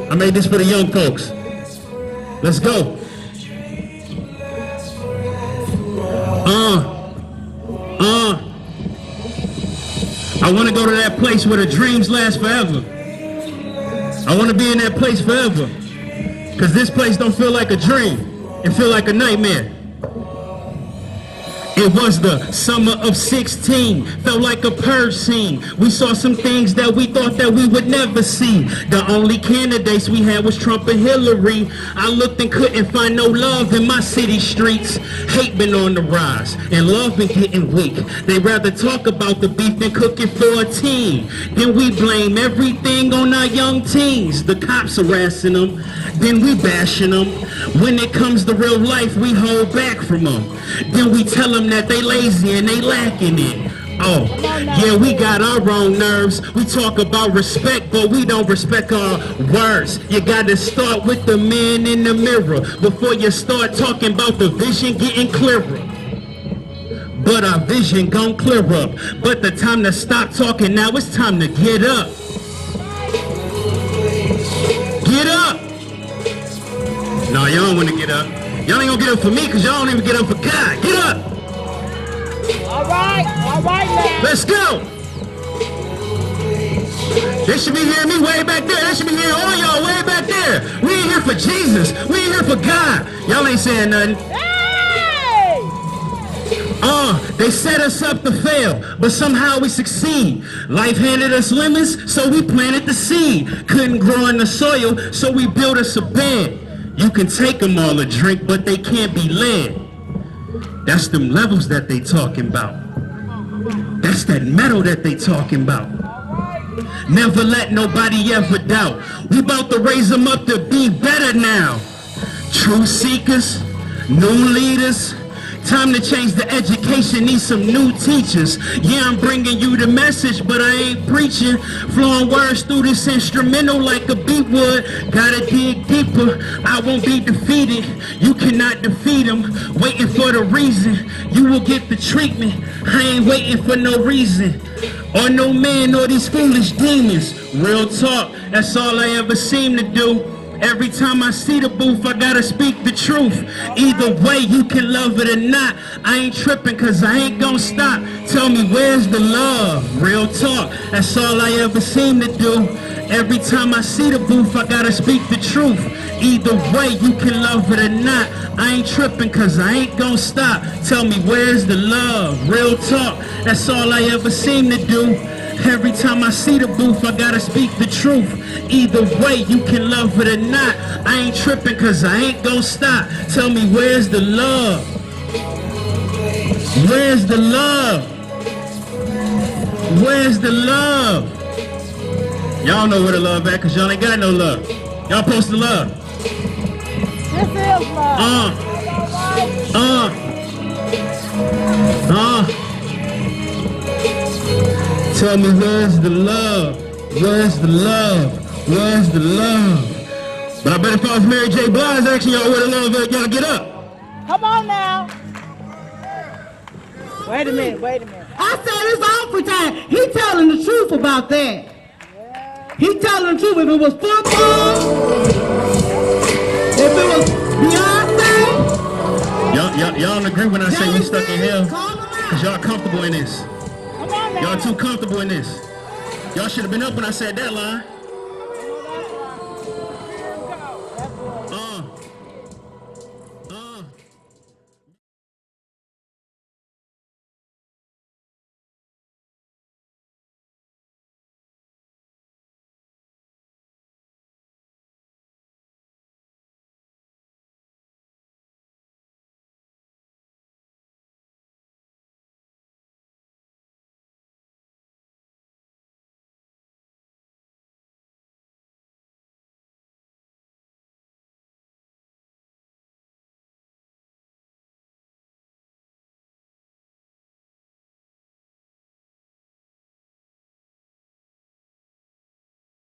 I made this for the young folks. Let's go. I want to go to that place where the dreams last forever. I want to be in that place forever. Because this place don't feel like a dream. It feel like a nightmare. It was the summer of 16, felt like a purge scene. We saw some things that we thought that we would never see. The only candidates we had was Trump and Hillary. I looked and couldn't find no love in my city streets. Hate been on the rise, and love been getting weak. They rather talk about the beef than cooking for a team. Then we blame everything on our young teens. The cops harassing them, then we bashing them. When it comes to real life, we hold back from them. Then we tell them that they lazy and they lacking it. Oh, yeah, we got our own nerves. We talk about respect, but we don't respect our words. You gotta start with the man in the mirror before you start talking about the vision getting clearer. But our vision gon' clear up. But the time to stop talking, now it's time to get up. Get up! No, y'all don't want to get up. Y'all ain't gonna get up for me because y'all don't even get up for God. Get up! All right now. Let's go! They should be hearing me way back there. They should be hearing all y'all way back there. We ain't here for Jesus. We ain't here for God. Y'all ain't saying nothing. Hey! They set us up to fail, but somehow we succeed. Life handed us lemons, so we planted the seed. Couldn't grow in the soil, so we built us a bed. You can take them all a drink, but they can't be led. That's them levels that they talking about. That's that metal that they talking about. Never let nobody ever doubt. We about to raise them up to be better now. True seekers, new leaders. Time to change the education, need some new teachers. Yeah, I'm bringing you the message, but I ain't preaching. Flowing words through this instrumental like a beat would. Gotta dig deeper, I won't be defeated. You cannot defeat them, waiting for the reason. You will get the treatment, I ain't waiting for no reason. Or no man or these foolish demons. Real talk, that's all I ever seem to do. Every time I see the booth, I gotta speak the truth. Either way, you can love it or not. I ain't tripping cause I ain't gonna stop. Tell me, where's the love? Real talk, that's all I ever seem to do. Every time I see the booth, I gotta speak the truth. Either way, you can love it or not. I ain't tripping cause I ain't gonna stop. Tell me, where's the love? Real talk, that's all I ever seem to do. Every time I see the booth, I gotta speak the truth. Either way, you can love it or not. I ain't tripping cause I ain't gonna stop. Tell me, where's the love? Where's the love? Where's the love? Y'all know where the love at cause y'all ain't got no love. Y'all post the love. This is love. Tell me, where's the love? Where's the love? Where's the love? But I bet if I was Mary J. Blige asking y'all where the love at, y'all get up. Come on now. Wait a minute. I said it's awful time. He telling the truth about that. He telling the truth. If it was football, if it was Beyonce. Y'all don't agree when I say we stuck in hell? Because y'all comfortable in this. Y'all too comfortable in this. Y'all should have been up when I said that line.